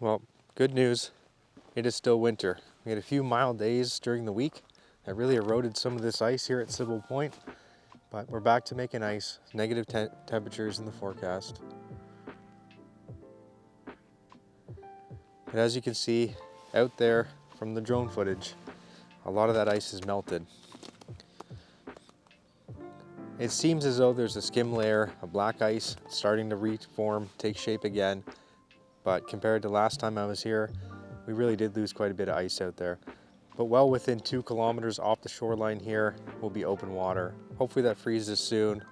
Well, good news, it is still winter. We had a few mild days during the week that really eroded some of this ice here at Sibbald Point, but we're back to making ice. Negative temperatures in the forecast. But as you can see out there from the drone footage, a lot of that ice is melted. It seems as though there's a skim layer of black ice starting to reform, take shape again. But compared to last time I was here, we really did lose quite a bit of ice out there. But well within 2 kilometers off the shoreline here will be open water. Hopefully that freezes soon,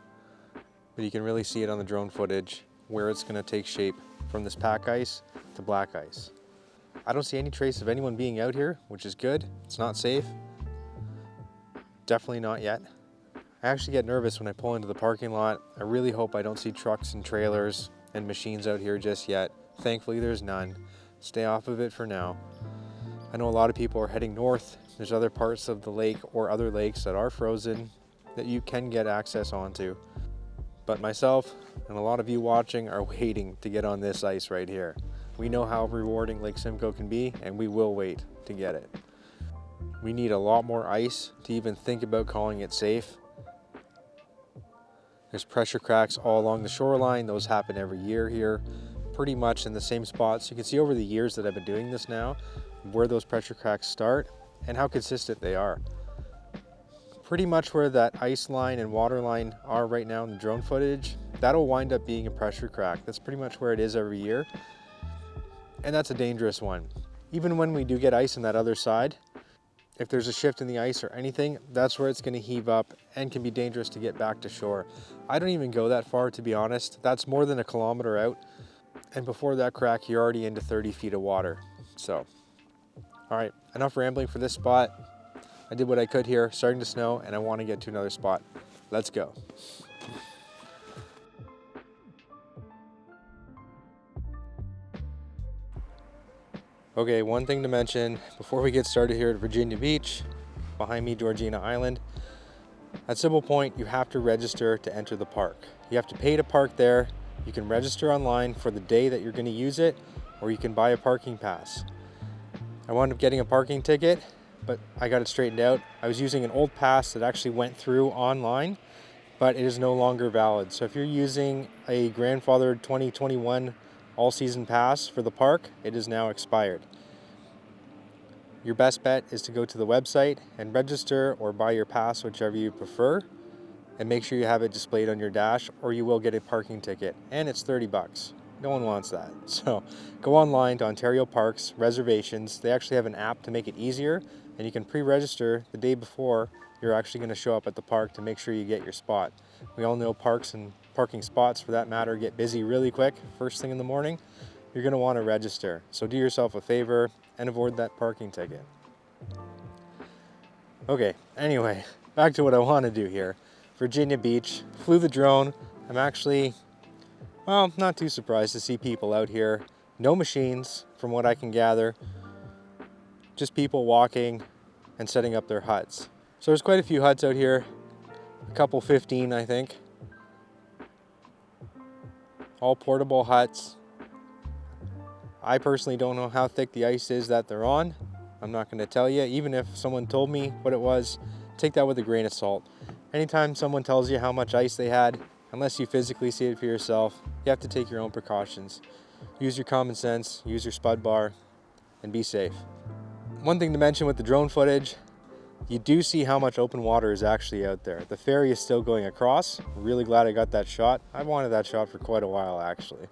but you can really see it on the drone footage where it's going to take shape from this pack ice to black ice. I don't see any trace of anyone being out here, which is good. It's not safe. Definitely not yet. I actually get nervous when I pull into the parking lot. I really hope I don't see trucks and trailers and machines out here just yet. Thankfully there's none. Stay off of it for now. I know a lot of people are heading north. There's other parts of the lake or other lakes that are frozen that you can get access onto. But myself and a lot of you watching are waiting to get on this ice right here. We know how rewarding Lake Simcoe can be, and we will wait to get it. We need a lot more ice to even think about calling it safe. There's pressure cracks all along the shoreline. Those happen every year here, pretty much in the same spots. You can see over the years that I've been doing this now, where those pressure cracks start and how consistent they are. Pretty much where that ice line and water line are right now in the drone footage, that'll wind up being a pressure crack. That's pretty much where it is every year. And that's a dangerous one. Even when we do get ice on that other side, if there's a shift in the ice or anything, that's where it's going to heave up and can be dangerous to get back to shore. I don't even go that far, to be honest. That's more than a kilometer out. And before that crack, you're already into 30 feet of water. So, all right, enough rambling for this spot. I did what I could here, starting to snow, and I want to get to another spot. Let's go. Okay, one thing to mention before we get started here at Virginia Beach, behind me, Georgina Island. At Sibbald Point, you have to register to enter the park. You have to pay to park there. You can register online for the day that you're going to use it, or you can buy a parking pass. I wound up getting a parking ticket, but I got it straightened out. I was using an old pass that actually went through online, but it is no longer valid. So if you're using a grandfathered 2021 all-season pass for the park, it is now expired. Your best bet is to go to the website and register or buy your pass, whichever you prefer, and make sure you have it displayed on your dash or you will get a parking ticket, and it's 30 bucks. No one wants that. So go online to Ontario Parks Reservations. They actually have an app to make it easier, and you can pre-register the day before you're actually going to show up at the park to make sure you get your spot. We all know parks and parking spots, for that matter, get busy really quick first thing in the morning. You're going to want to register. So do yourself a favor and avoid that parking ticket. Okay, anyway, back to what I want to do here. Virginia Beach, flew the drone. I'm actually, well, not too surprised to see people out here. No machines, from what I can gather. Just people walking and setting up their huts. So there's quite a few huts out here. A couple 15, I think. All portable huts. I personally don't know how thick the ice is that they're on. I'm not going to tell you. Even if someone told me what it was, take that with a grain of salt. Anytime someone tells you how much ice they had, unless you physically see it for yourself, you have to take your own precautions. Use your common sense, use your spud bar, and be safe. One thing to mention with the drone footage, you do see how much open water is actually out there. The ferry is still going across. Really glad I got that shot. I've wanted that shot for quite a while, actually.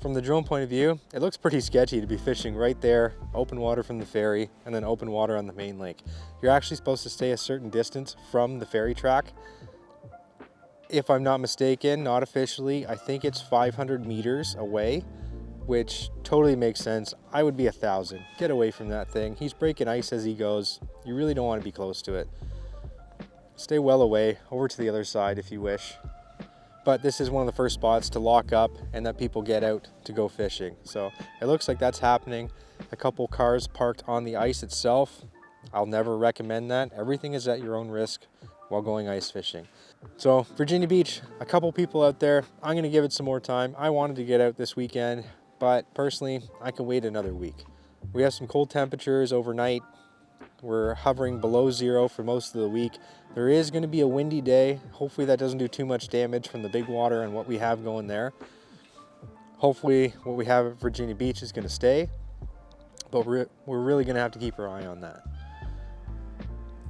From the drone point of view, it looks pretty sketchy to be fishing right there, open water from the ferry, and then open water on the main lake. You're actually supposed to stay a certain distance from the ferry track. If I'm not mistaken, not officially, I think it's 500 meters away, which totally makes sense. I would be 1,000. Get away from that thing. He's breaking ice as he goes. You really don't want to be close to it. Stay well away, over to the other side if you wish. But this is one of the first spots to lock up and that people get out to go fishing. So it looks like that's happening. A couple cars parked on the ice itself. I'll never recommend that. Everything is at your own risk while going ice fishing. So Virginia Beach, a couple people out there. I'm going to give it some more time. I wanted to get out this weekend, but personally, I can wait another week. We have some cold temperatures overnight. We're hovering below 0 for most of the week. There is going to be a windy day. Hopefully that doesn't do too much damage from the big water and what we have going there. Hopefully what we have at Virginia Beach is going to stay, but we're really going to have to keep our eye on that.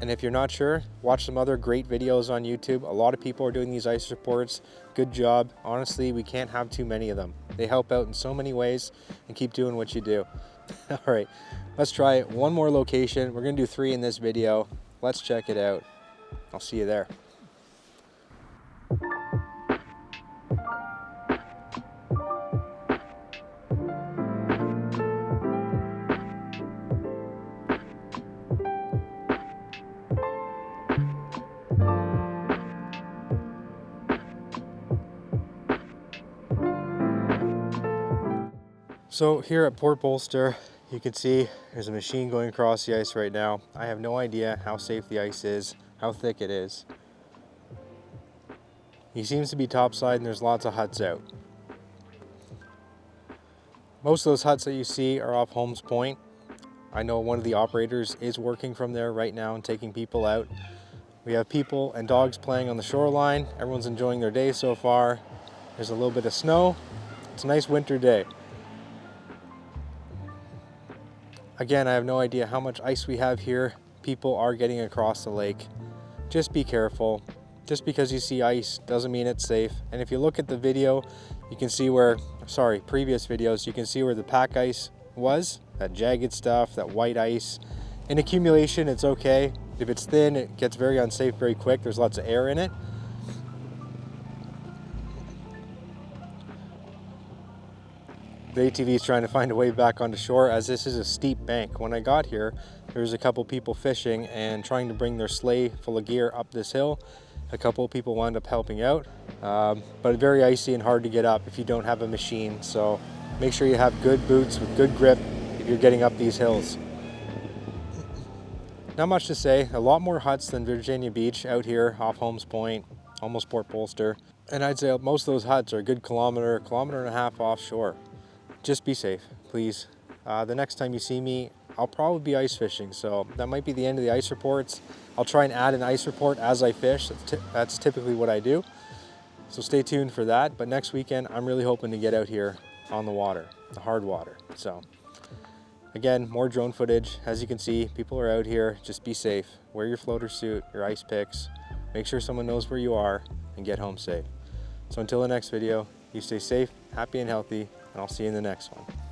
And if you're not sure, watch some other great videos on YouTube. A lot of people are doing these ice reports. Good job. Honestly, we can't have too many of them. They help out in so many ways, and keep doing what you do. All right, let's try one more location. We're going to do 3 in this video. Let's check it out. I'll see you there. So here at Port Bolster, you can see there's a machine going across the ice right now. I have no idea how safe the ice is, how thick it is. He seems to be topside and there's lots of huts out. Most of those huts that you see are off Holmes Point. I know one of the operators is working from there right now and taking people out. We have people and dogs playing on the shoreline. Everyone's enjoying their day so far. There's a little bit of snow. It's a nice winter day. Again, I have no idea how much ice we have here. People are getting across the lake. Just be careful. Just because you see ice doesn't mean it's safe. And if you look at the video, you can see where, previous videos, you can see where the pack ice was, that jagged stuff, that white ice. In accumulation, it's okay. If it's thin, it gets very unsafe very quick. There's lots of air in it. The ATV is trying to find a way back onto shore as this is a steep bank. When I got here, there was a couple people fishing and trying to bring their sleigh full of gear up this hill. A couple of people wound up helping out, but very icy and hard to get up if you don't have a machine. So make sure you have good boots with good grip if you're getting up these hills. Not much to say. A lot more huts than Virginia Beach out here off Holmes Point, almost Port Bolster. And I'd say most of those huts are a good kilometer and a half offshore. Just be safe, please. The next time you see me, I'll probably be ice fishing, so that might be the end of the ice reports. I'll try and add an ice report as I fish. That's typically what I do. So stay tuned for that. But next weekend, I'm really hoping to get out here on the water, the hard water. So again, more drone footage. As you can see, people are out here. Just be safe. Wear your floater suit, your ice picks. Make sure someone knows where you are and get home safe. So until the next video, you stay safe, happy and healthy, and I'll see you in the next one.